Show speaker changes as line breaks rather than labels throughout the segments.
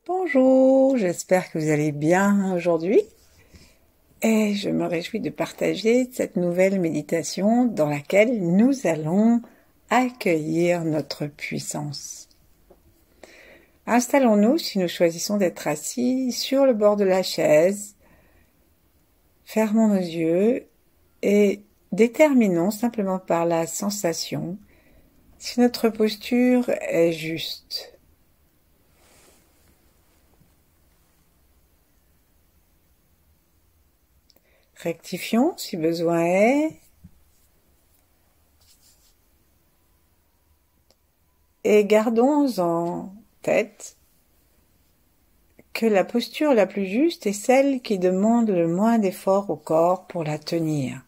Bonjour, j'espère que vous allez bien aujourd'hui et je me réjouis de partager cette nouvelle méditation dans laquelle nous allons accueillir notre puissance. Installons-nous, si nous choisissons d'être assis, sur le bord de la chaise, fermons nos yeux et déterminons simplement par la sensation si notre posture est juste. Rectifions si besoin est. Et gardons en tête que la posture la plus juste est celle qui demande le moins d'effort au corps pour la tenir,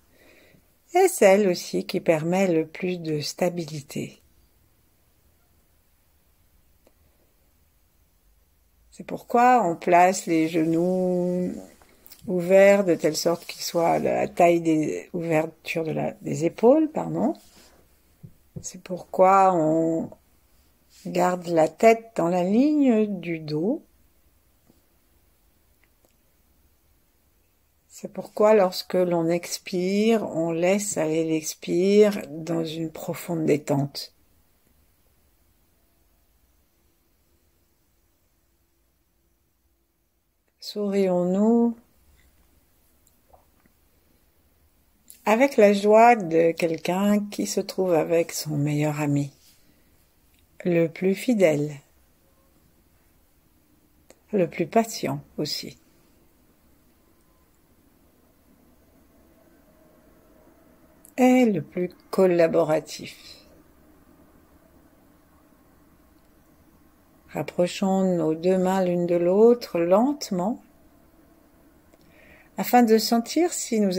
et celle aussi qui permet le plus de stabilité. C'est pourquoi on place les genoux ouverts de telle sorte qu'ils soient à la taille des ouvertures des épaules, pardon. C'est pourquoi on garde la tête dans la ligne du dos. C'est pourquoi lorsque l'on expire, on laisse aller l'expire dans une profonde détente. Sourions-nous avec la joie de quelqu'un qui se trouve avec son meilleur ami, le plus fidèle, le plus patient aussi. Et le plus collaboratif. Rapprochons nos deux mains l'une de l'autre lentement afin de sentir si nous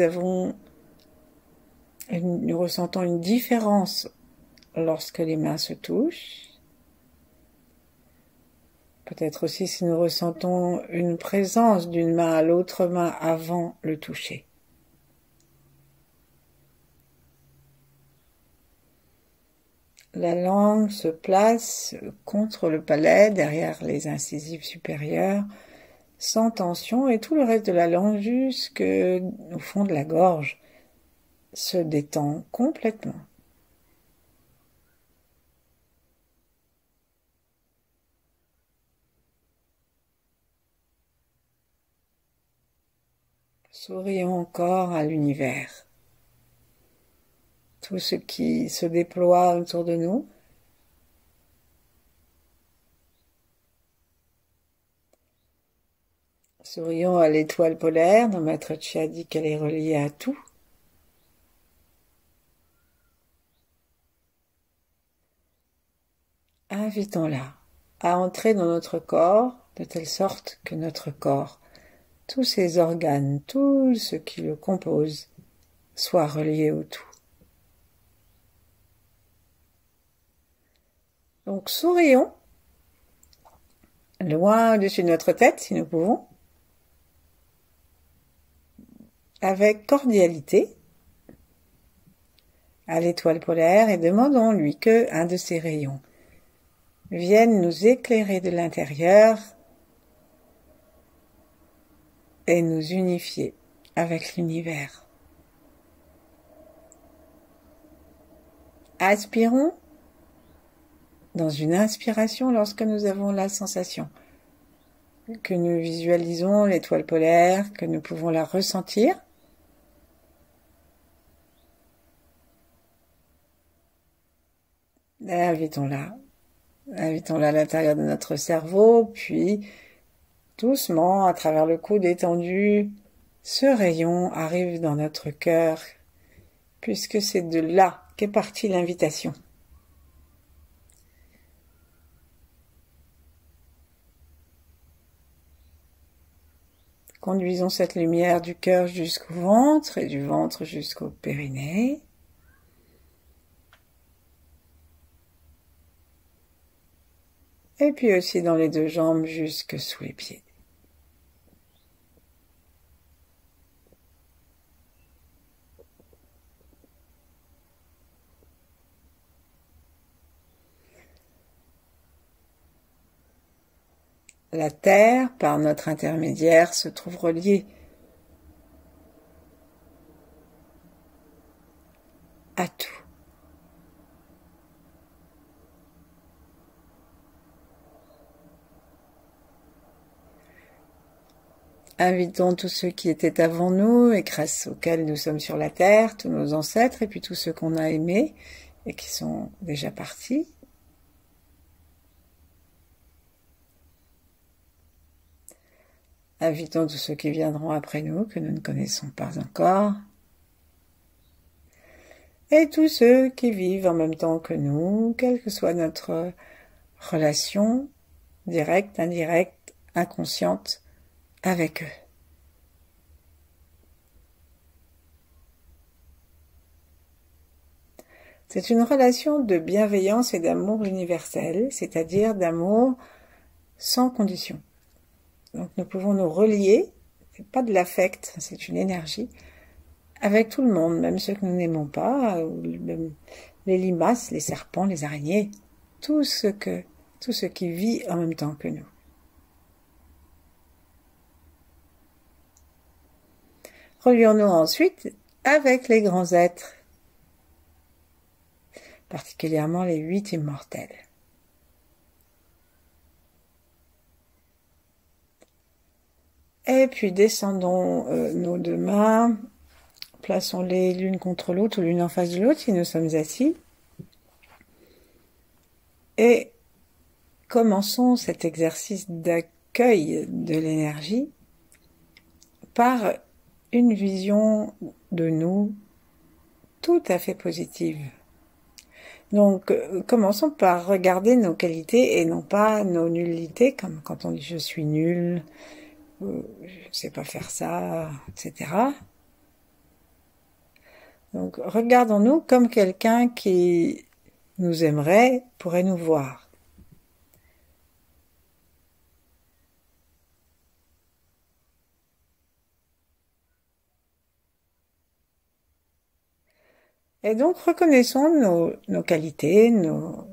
ressentons une différence lorsque les mains se touchent. Peut-être aussi si nous ressentons une présence d'une main à l'autre main avant le toucher. La langue se place contre le palais, derrière les incisives supérieures, sans tension, et tout le reste de la langue jusqu'au fond de la gorge se détend complètement. Sourions encore à l'univers. Tout ce qui se déploie autour de nous. Sourions à l'étoile polaire. Notre maître Chia dit qu'elle est reliée à tout. Invitons-la à entrer dans notre corps de telle sorte que notre corps, tous ses organes, tout ce qui le compose, soit relié au tout. Donc sourions, loin au-dessus de notre tête si nous pouvons, avec cordialité à l'étoile polaire et demandons-lui que un de ses rayons vienne nous éclairer de l'intérieur et nous unifier avec l'univers. Aspirons dans une inspiration lorsque nous avons la sensation que nous visualisons l'étoile polaire, que nous pouvons la ressentir. Invitons-la à l'intérieur de notre cerveau, puis doucement, à travers le coude étendu, ce rayon arrive dans notre cœur, puisque c'est de là qu'est partie l'invitation. Conduisons cette lumière du cœur jusqu'au ventre et du ventre jusqu'au périnée. Et puis aussi dans les deux jambes jusque sous les pieds. la Terre, par notre intermédiaire, se trouve reliée à tout. Invitons tous ceux qui étaient avant nous et grâce auxquels nous sommes sur la terre, tous nos ancêtres et puis tous ceux qu'on a aimés et qui sont déjà partis. Invitons tous ceux qui viendront après nous, que nous ne connaissons pas encore. Et tous ceux qui vivent en même temps que nous, quelle que soit notre relation, directe, indirecte, inconsciente, avec eux. C'est une relation de bienveillance et d'amour universel, c'est-à-dire d'amour sans condition. Donc nous pouvons nous relier, c'est pas de l'affect, c'est une énergie, avec tout le monde, même ceux que nous n'aimons pas, même les limaces, les serpents, les araignées, tout ce qui vit en même temps que nous. Relions-nous ensuite avec les grands êtres, particulièrement les 8 immortels. Et puis descendons nos 2 mains, plaçons-les l'une contre l'autre ou l'une en face de l'autre si nous sommes assis. Et commençons cet exercice d'accueil de l'énergie par une vision de nous tout à fait positive. Donc, commençons par regarder nos qualités et non pas nos nullités, comme quand on dit « je suis nul », je ne sais pas faire ça, etc. Donc, regardons-nous comme quelqu'un qui nous aimerait, pourrait nous voir. Et donc, reconnaissons nos qualités, nos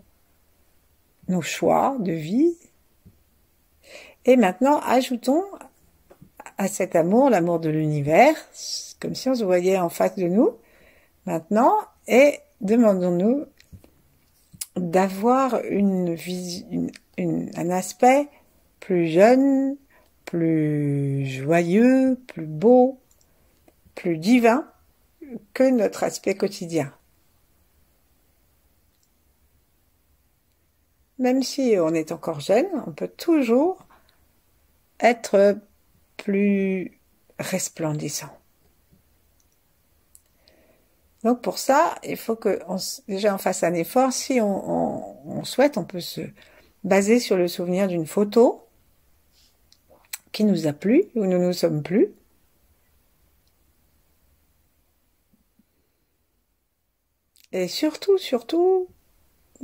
choix de vie. Et maintenant, ajoutons à cet amour, l'amour de l'univers, comme si on se voyait en face de nous, maintenant, et demandons-nous d'avoir un aspect plus jeune, plus joyeux, plus beau, plus divin que notre aspect quotidien. Même si on est encore jeune, on peut toujours être plus resplendissant. Donc pour ça, il faut que déjà on fasse un effort. Si on souhaite, on peut se baser sur le souvenir d'une photo qui nous a plu, où nous nous sommes plu. Et surtout,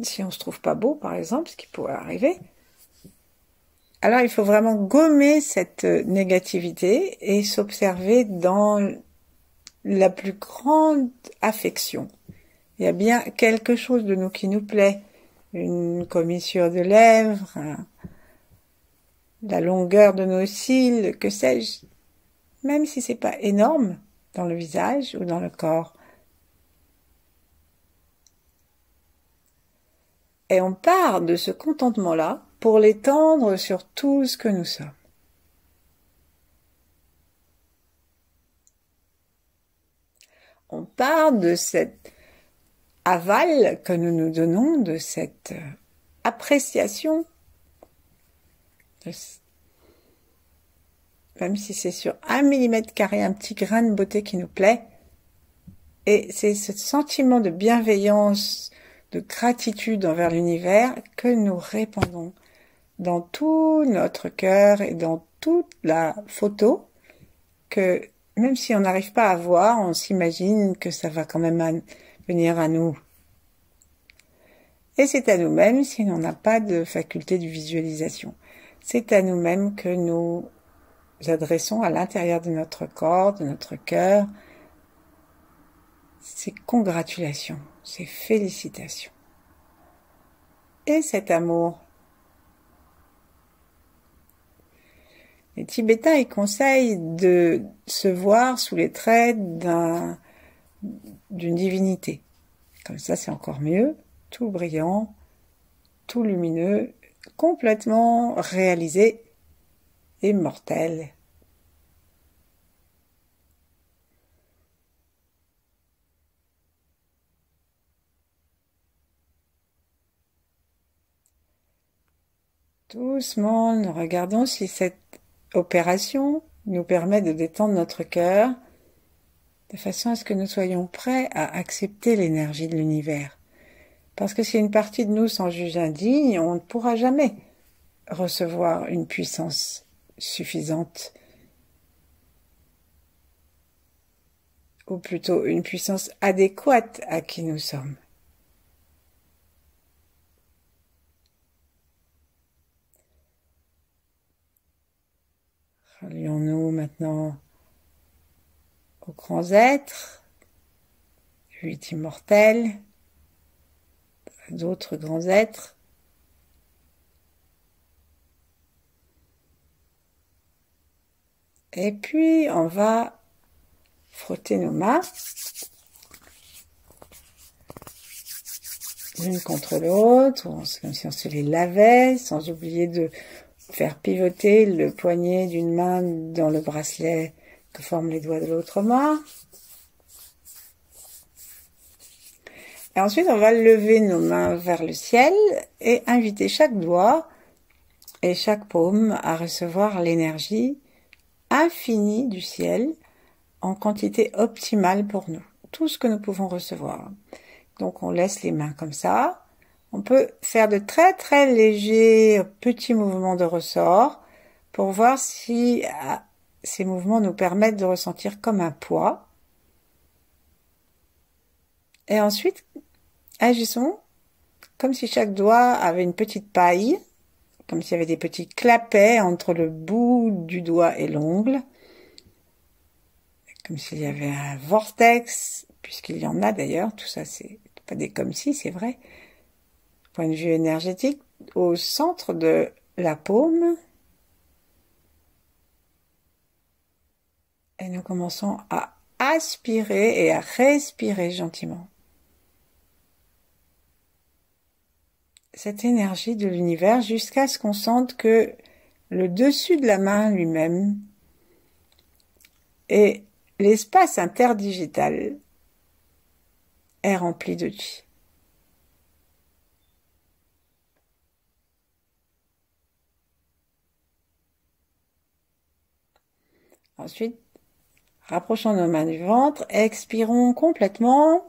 si on se trouve pas beau, par exemple, ce qui pourrait arriver, alors il faut vraiment gommer cette négativité et s'observer dans la plus grande affection. Il y a bien quelque chose de nous qui nous plaît, une commissure de lèvres, la longueur de nos cils, que sais-je, même si c'est pas énorme dans le visage ou dans le corps. Et on part de ce contentement-là pour l'étendre sur tout ce que nous sommes. On part de cet aval que nous nous donnons, de cette appréciation, même si c'est sur 1 mm², un petit grain de beauté qui nous plaît, et c'est ce sentiment de bienveillance, de gratitude envers l'univers que nous répandons dans tout notre cœur et dans toute la photo, que même si on n'arrive pas à voir, on s'imagine que ça va quand même venir à nous. Et c'est à nous-mêmes si on n'a pas de faculté de visualisation. C'est à nous-mêmes que nous adressons à l'intérieur de notre corps, de notre cœur, ces congratulations, ces félicitations. Et cet amour Les Tibétains, ils conseillent de se voir sous les traits d'une divinité. Comme ça, c'est encore mieux. Tout brillant, tout lumineux, complètement réalisé, immortel. Doucement, nous regardons si cette opération nous permet de détendre notre cœur de façon à ce que nous soyons prêts à accepter l'énergie de l'univers. Parce que si une partie de nous s'en juge indigne, on ne pourra jamais recevoir une puissance suffisante, ou plutôt une puissance adéquate à qui nous sommes. Relions-nous maintenant aux grands êtres, 8 immortels, d'autres grands êtres. Et puis, on va frotter nos mains l'une contre l'autre, comme si on se les lavait, sans oublier de faire pivoter le poignet d'une main dans le bracelet que forment les doigts de l'autre main. Et ensuite, on va lever nos mains vers le ciel et inviter chaque doigt et chaque paume à recevoir l'énergie infinie du ciel en quantité optimale pour nous. Tout ce que nous pouvons recevoir. Donc, on laisse les mains comme ça. On peut faire de très très légers petits mouvements de ressort pour voir si ces mouvements nous permettent de ressentir comme un poids. Et ensuite, agissons comme si chaque doigt avait une petite paille, comme s'il y avait des petits clapets entre le bout du doigt et l'ongle, comme s'il y avait un vortex, puisqu'il y en a d'ailleurs, tout ça c'est pas des comme si, c'est vrai. Point de vue énergétique, au centre de la paume, et nous commençons à aspirer et à respirer gentiment. Cette énergie de l'univers jusqu'à ce qu'on sente que le dessus de la main lui-même et l'espace interdigital est rempli de chi. Ensuite, rapprochons nos mains du ventre, expirons complètement.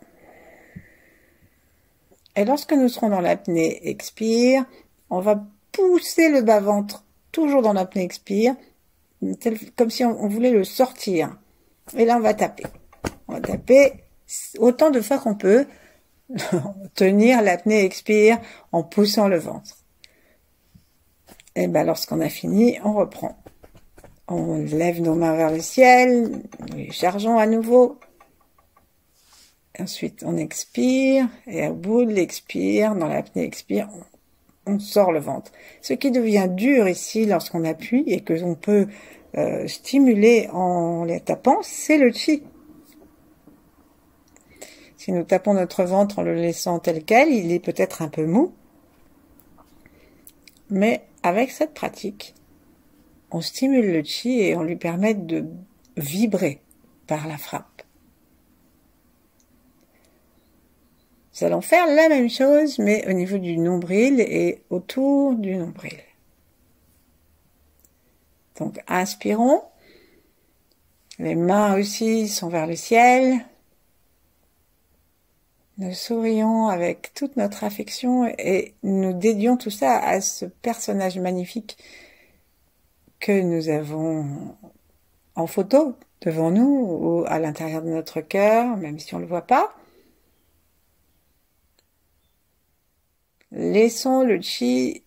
Et lorsque nous serons dans l'apnée expire, on va pousser le bas-ventre, toujours dans l'apnée expire, comme si on voulait le sortir. Et là, on va taper. On va taper autant de fois qu'on peut, tenir l'apnée expire en poussant le ventre. Et ben, lorsqu'on a fini, on reprend. On lève nos mains vers le ciel, nous les chargeons à nouveau. Ensuite, on expire, et au bout de l'expire, dans l'apnée expire, on sort le ventre. Ce qui devient dur ici, lorsqu'on appuie, et que l'on peut stimuler en les tapant, c'est le chi. Si nous tapons notre ventre en le laissant tel quel, il est peut-être un peu mou. Mais avec cette pratique, on stimule le chi et on lui permet de vibrer par la frappe. Nous allons faire la même chose, mais au niveau du nombril et autour du nombril. Donc, inspirons. Les mains aussi sont vers le ciel. Nous sourions avec toute notre affection et nous dédions tout ça à ce personnage magnifique que nous avons en photo devant nous ou à l'intérieur de notre cœur, même si on ne le voit pas. Laissons le chi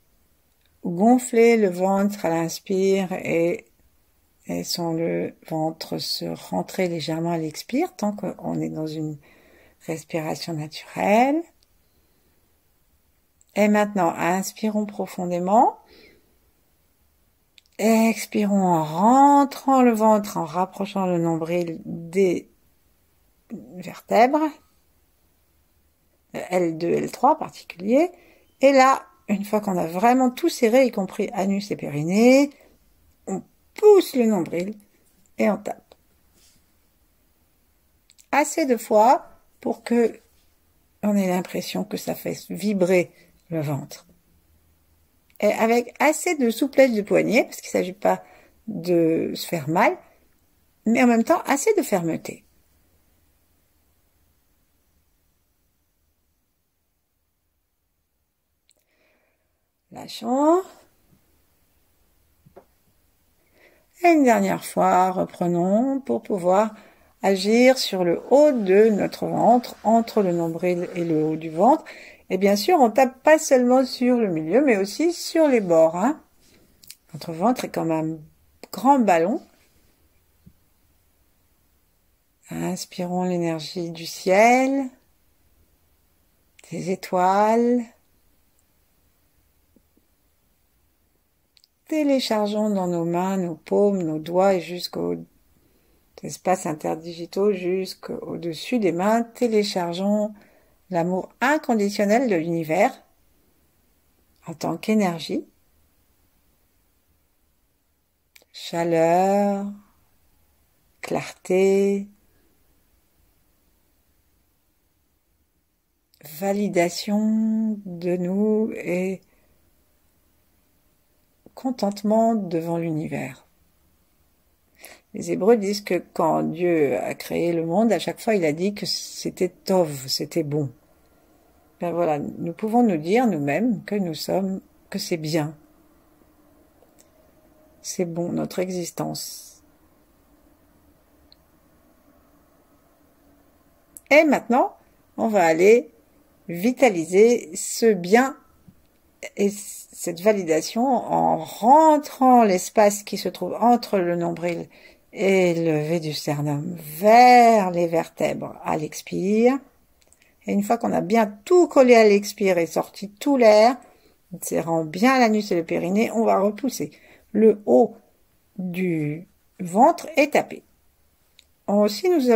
gonfler le ventre à l'inspire et laissons le ventre se rentrer légèrement à l'expire tant qu'on est dans une respiration naturelle. Et maintenant, inspirons profondément. Expirons en rentrant le ventre, en rapprochant le nombril des vertèbres, L2, L3 en particulier. Et là, une fois qu'on a vraiment tout serré, y compris anus et périnée, on pousse le nombril et on tape. Assez de fois pour que on ait l'impression que ça fait vibrer le ventre. Et avec assez de souplesse du poignet, parce qu'il ne s'agit pas de se faire mal, mais en même temps assez de fermeté. Lâchons. Et une dernière fois, reprenons pour pouvoir agir sur le haut de notre ventre, entre le nombril et le haut du ventre. Et bien sûr, on tape pas seulement sur le milieu, mais aussi sur les bords. Hein. Notre ventre est comme un grand ballon. Inspirons l'énergie du ciel, des étoiles. Téléchargeons dans nos mains, nos paumes, nos doigts et jusqu'aux espaces interdigitaux, jusqu'au-dessus des mains. Téléchargeons l'amour inconditionnel de l'univers en tant qu'énergie, chaleur, clarté, validation de nous et contentement devant l'univers. Les Hébreux disent que quand Dieu a créé le monde, à chaque fois il a dit que c'était tov, c'était bon. Ben voilà, nous pouvons nous dire nous-mêmes que c'est bien. C'est bon, notre existence. Et maintenant, on va aller vitaliser ce bien et cette validation en rentrant l'espace qui se trouve entre le nombril et le V du sternum vers les vertèbres à l'expire. Et une fois qu'on a bien tout collé à l'expire et sorti tout l'air, serrant bien l'anus et le périnée, on va repousser le haut du ventre et taper. Si nous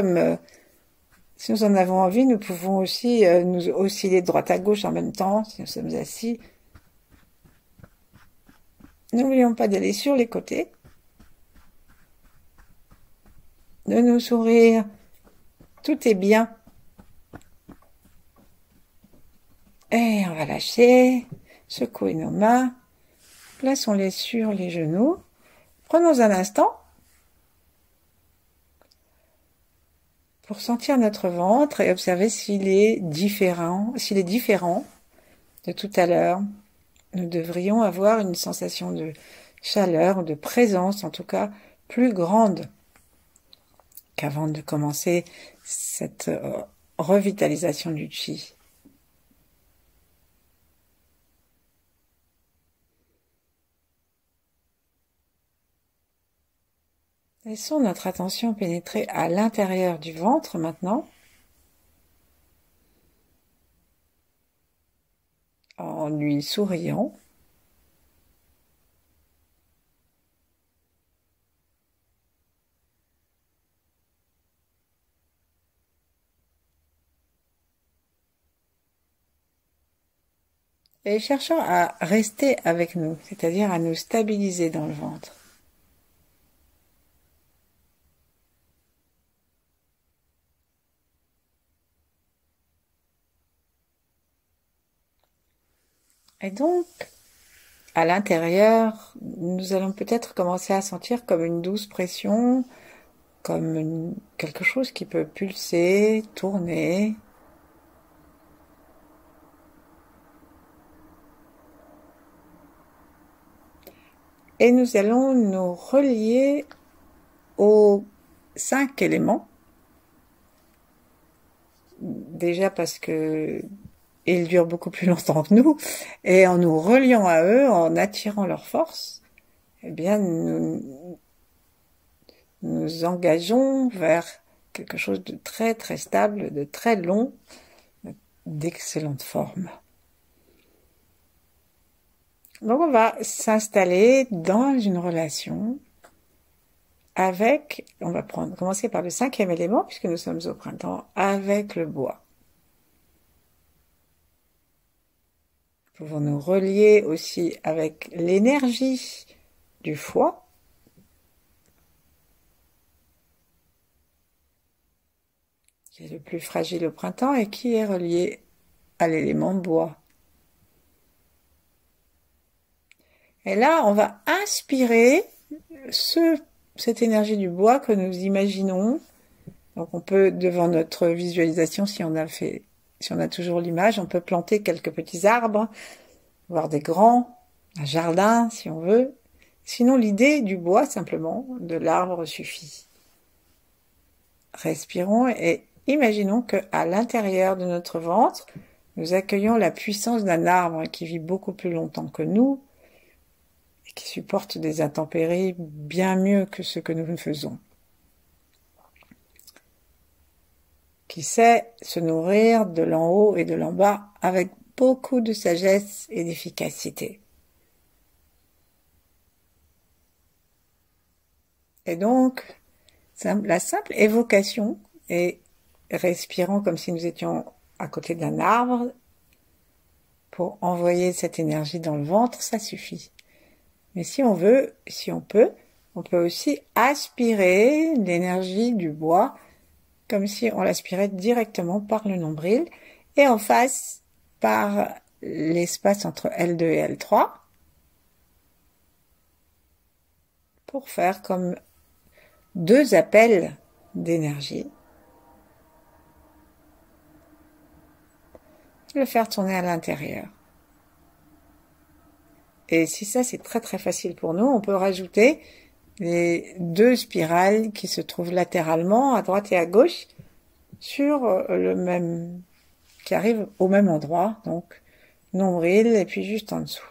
en avons envie, nous pouvons aussi nous osciller de droite à gauche en même temps, si nous sommes assis. N'oublions pas d'aller sur les côtés, de nous sourire. Tout est bien. Et on va lâcher, secouer nos mains, plaçons-les sur les genoux. Prenons un instant pour sentir notre ventre et observer s'il est différent de tout à l'heure. Nous devrions avoir une sensation de chaleur, de présence en tout cas, plus grande qu'avant de commencer cette revitalisation du chi. Laissons notre attention pénétrer à l'intérieur du ventre maintenant, en lui souriant. Et cherchant à rester avec nous, c'est-à-dire à nous stabiliser dans le ventre. Et donc, à l'intérieur, nous allons peut-être commencer à sentir comme une douce pression, comme quelque chose qui peut pulser, tourner. Et nous allons nous relier aux 5 éléments. Déjà parce que ils durent beaucoup plus longtemps que nous, et en nous reliant à eux, en attirant leur force, eh bien, nous engageons vers quelque chose de très très stable, de très long, d'excellente forme. Donc on va s'installer dans une relation avec, on va commencer par le 5e élément, puisque nous sommes au printemps, avec le bois. Nous pouvons nous relier aussi avec l'énergie du foie, qui est le plus fragile au printemps et qui est relié à l'élément bois. Et là, on va inspirer cette énergie du bois que nous imaginons. Donc on peut, devant notre visualisation, si on a toujours l'image, on peut planter quelques petits arbres, voire des grands, un jardin si on veut. Sinon, l'idée du bois, simplement, de l'arbre suffit. Respirons et imaginons qu'à l'intérieur de notre ventre, nous accueillons la puissance d'un arbre qui vit beaucoup plus longtemps que nous et qui supporte des intempéries bien mieux que ce que nous ne faisons. Qui sait se nourrir de l'en haut et de l'en bas avec beaucoup de sagesse et d'efficacité. Et donc, la simple évocation et respirant comme si nous étions à côté d'un arbre pour envoyer cette énergie dans le ventre, ça suffit. Mais si on veut, si on peut aussi aspirer l'énergie du bois comme si on l'aspirait directement par le nombril et en face par l'espace entre L2 et L3 pour faire comme 2 appels d'énergie. Le faire tourner à l'intérieur. Et si ça c'est très très facile pour nous, on peut rajouter les 2 spirales qui se trouvent latéralement à droite et à gauche sur qui arrivent au même endroit, donc nombril et puis juste en dessous.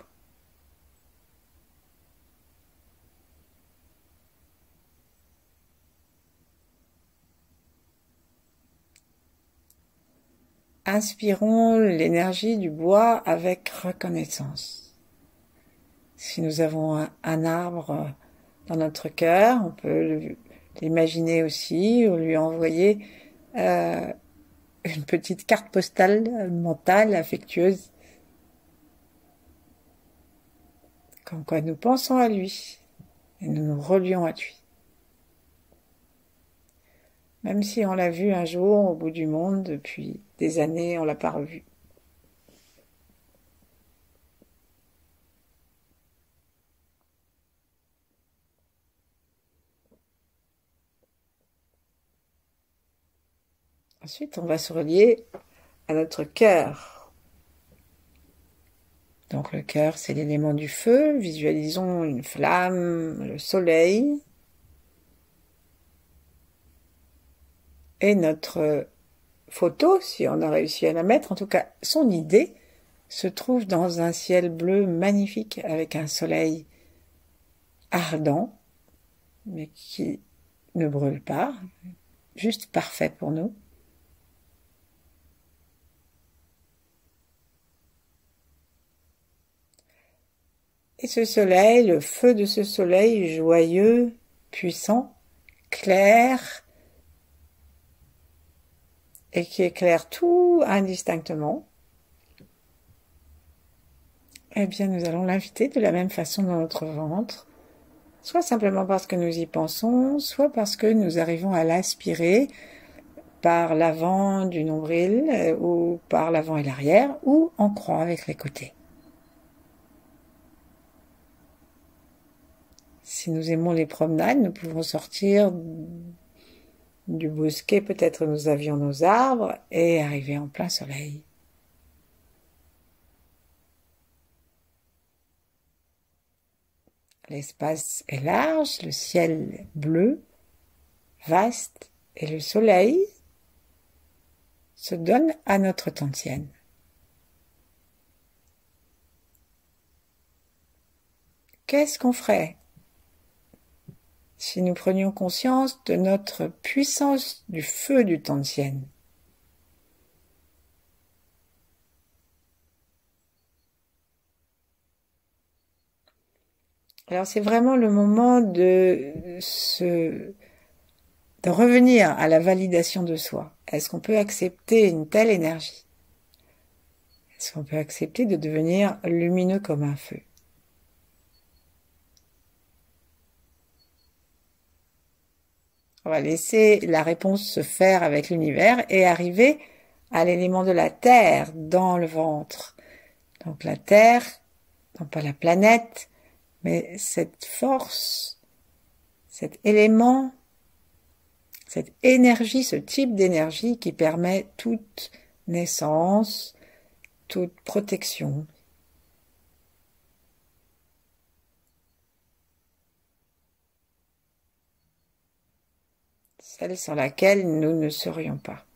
Inspirons l'énergie du bois avec reconnaissance. Si nous avons un arbre dans notre cœur, on peut l'imaginer aussi ou lui envoyer une petite carte postale mentale, affectueuse, comme quoi nous pensons à lui et nous nous relions à lui. Même si on l'a vu un jour au bout du monde, depuis des années, on l'a pas revu. Ensuite, on va se relier à notre cœur. Donc le cœur, c'est l'élément du feu. Visualisons une flamme, le soleil. Et notre photo, si on a réussi à la mettre, en tout cas son idée, se trouve dans un ciel bleu magnifique avec un soleil ardent, mais qui ne brûle pas, juste parfait pour nous. Et ce soleil, le feu de ce soleil joyeux, puissant, clair, et qui éclaire tout indistinctement, eh bien nous allons l'inviter de la même façon dans notre ventre, soit simplement parce que nous y pensons, soit parce que nous arrivons à l'aspirer par l'avant du nombril, ou par l'avant et l'arrière, ou en croix avec les côtés. Si nous aimons les promenades, nous pouvons sortir du bosquet, peut-être nous avions nos arbres, et arriver en plein soleil. L'espace est large, le ciel bleu, vaste, et le soleil se donne à notre tantienne. Qu'est-ce qu'on ferait si nous prenions conscience de notre puissance du feu du tantienne? Alors c'est vraiment le moment de revenir à la validation de soi. Est-ce qu'on peut accepter une telle énergie? Est-ce qu'on peut accepter de devenir lumineux comme un feu? On va laisser la réponse se faire avec l'univers et arriver à l'élément de la terre dans le ventre. Donc la terre, non pas la planète, mais cette force, cet élément, cette énergie, ce type d'énergie qui permet toute naissance, toute protection. Celle sans laquelle nous ne serions pas.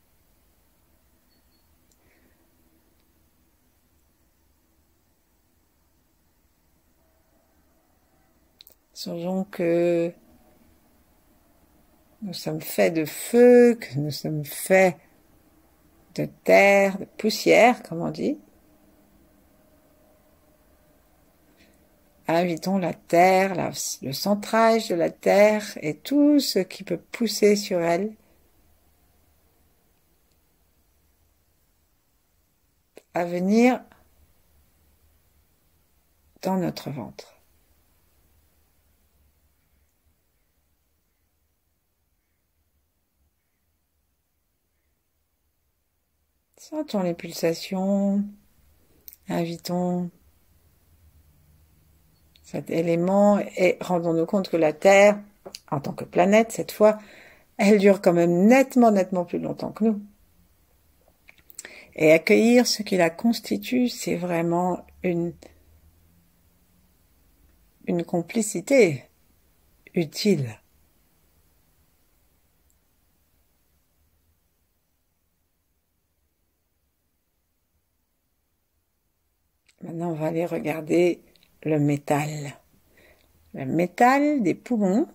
Songeons que nous sommes faits de feu, que nous sommes faits de terre, de poussière, comme on dit. Invitons la terre, le centrage de la terre et tout ce qui peut pousser sur elle à venir dans notre ventre. Sentons les pulsations, invitons cet élément et rendons-nous compte que la Terre, en tant que planète cette fois, elle dure quand même nettement plus longtemps que nous. Et accueillir ce qui la constitue, c'est vraiment une complicité utile. Maintenant, on va aller regarder le métal. Le métal des poumons,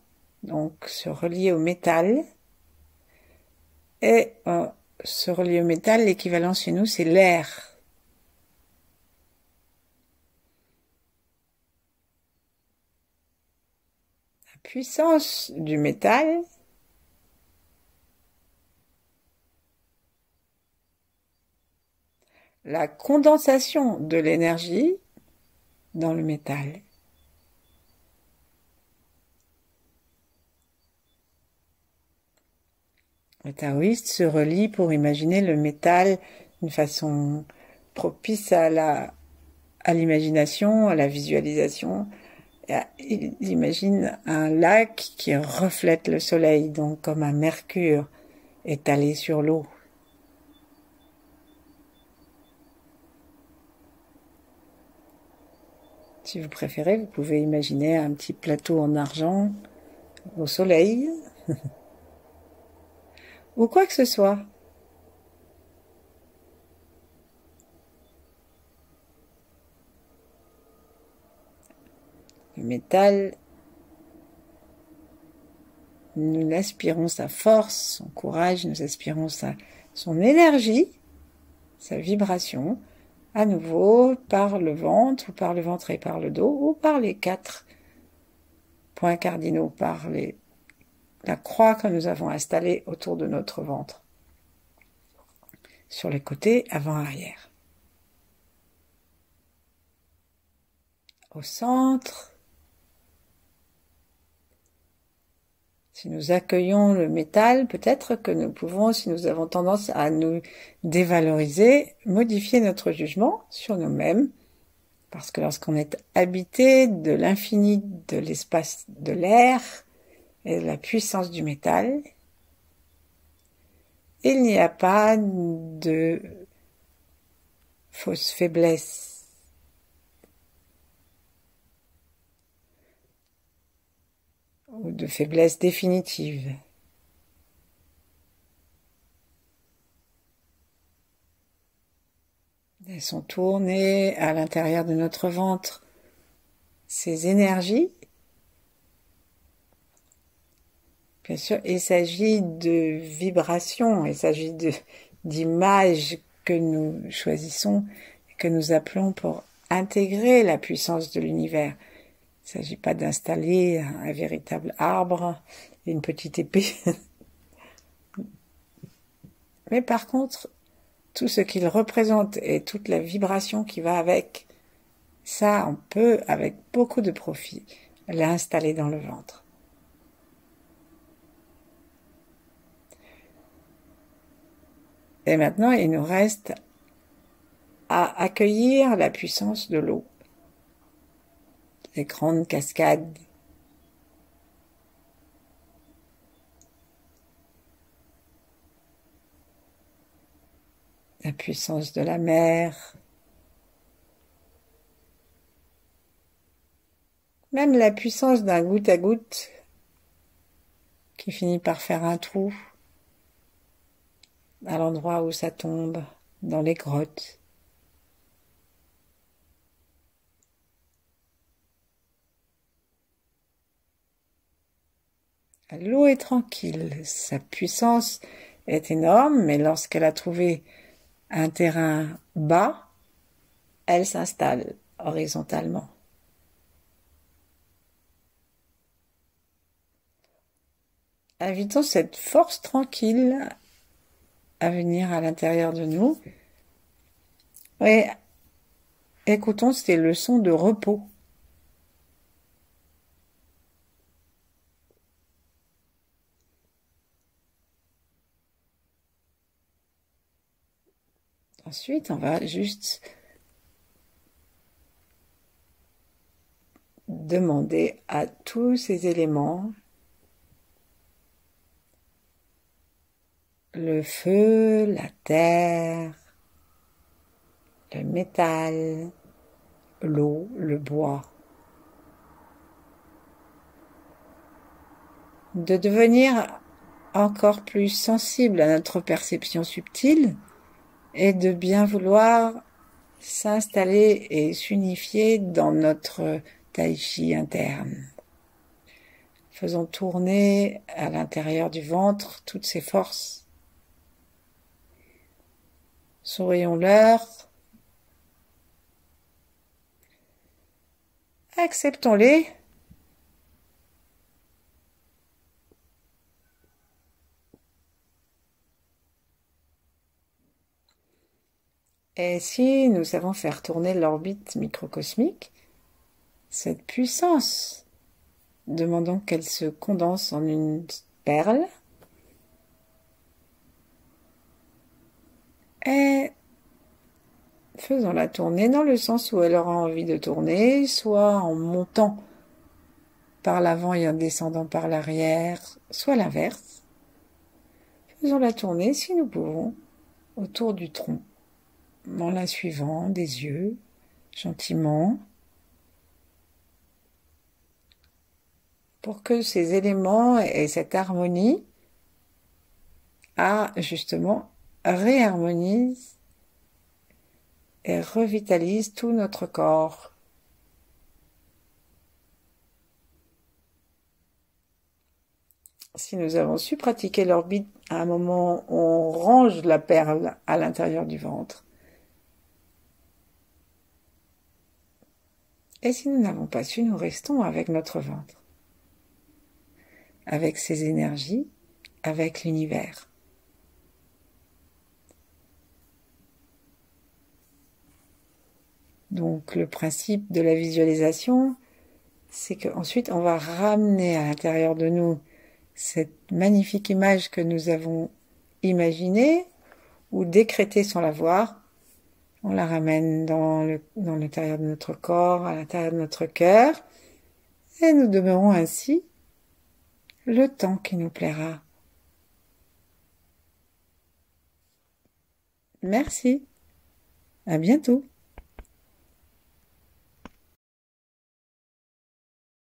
donc se relier au métal. Et se relier au métal, l'équivalent chez nous, c'est l'air. La puissance du métal, la condensation de l'énergie dans le métal. Le taoïste se relie pour imaginer le métal d'une façon propice à l'imagination, à la visualisation. Il imagine un lac qui reflète le soleil, donc comme un mercure étalé sur l'eau. Si vous préférez, vous pouvez imaginer un petit plateau en argent au soleil, ou quoi que ce soit. Le métal, nous aspirons sa force, son courage, nous aspirons son énergie, sa vibration, à nouveau par le ventre, ou par le ventre et par le dos, ou par les 4 points cardinaux, par la croix que nous avons installée autour de notre ventre, sur les côtés, avant-arrière. Au centre, si nous accueillons le métal, peut-être que nous pouvons, si nous avons tendance à nous dévaloriser, modifier notre jugement sur nous-mêmes, parce que lorsqu'on est habité de l'infini de l'espace de l'air et de la puissance du métal, il n'y a pas de fausse faiblesse. Ou de faiblesse définitive. Laissons tourner à l'intérieur de notre ventre ces énergies. Bien sûr, il s'agit de vibrations, il s'agit d'images que nous choisissons et que nous appelons pour intégrer la puissance de l'univers. Il ne s'agit pas d'installer un véritable arbre et une petite épée. Mais par contre, tout ce qu'il représente et toute la vibration qui va avec, ça, on peut, avec beaucoup de profit, l'installer dans le ventre. Et maintenant, il nous reste à accueillir la puissance de l'eau. Les grandes cascades. La puissance de la mer. Même la puissance d'un goutte à goutte qui finit par faire un trou à l'endroit où ça tombe, dans les grottes. L'eau est tranquille, sa puissance est énorme, mais lorsqu'elle a trouvé un terrain bas, elle s'installe horizontalement. Invitons cette force tranquille à venir à l'intérieur de nous et écoutons ces leçons de repos. Ensuite, on va juste demander à tous ces éléments, le feu, la terre, le métal, l'eau, le bois, de devenir encore plus sensible à notre perception subtile et de bien vouloir s'installer et s'unifier dans notre tai chi interne. Faisons tourner à l'intérieur du ventre toutes ces forces. Sourions-leur. Acceptons-les. Et si nous savons faire tourner l'orbite microcosmique, cette puissance, demandons qu'elle se condense en une perle et faisons-la tourner dans le sens où elle aura envie de tourner, soit en montant par l'avant et en descendant par l'arrière, soit l'inverse. Faisons-la tourner, si nous pouvons, autour du tronc, en la suivant des yeux, gentiment, pour que ces éléments et cette harmonie justement réharmonisent et revitalisent tout notre corps. Si nous avons su pratiquer l'orbite à un moment où on range la perle à l'intérieur du ventre, et si nous n'avons pas su, nous restons avec notre ventre, avec ses énergies, avec l'univers. Donc le principe de la visualisation, c'est qu'ensuite on va ramener à l'intérieur de nous cette magnifique image que nous avons imaginée ou décrétée sans la voir. On la ramène dans l'intérieur de notre corps, à l'intérieur de notre cœur, et nous demeurons ainsi le temps qui nous plaira. Merci. À bientôt.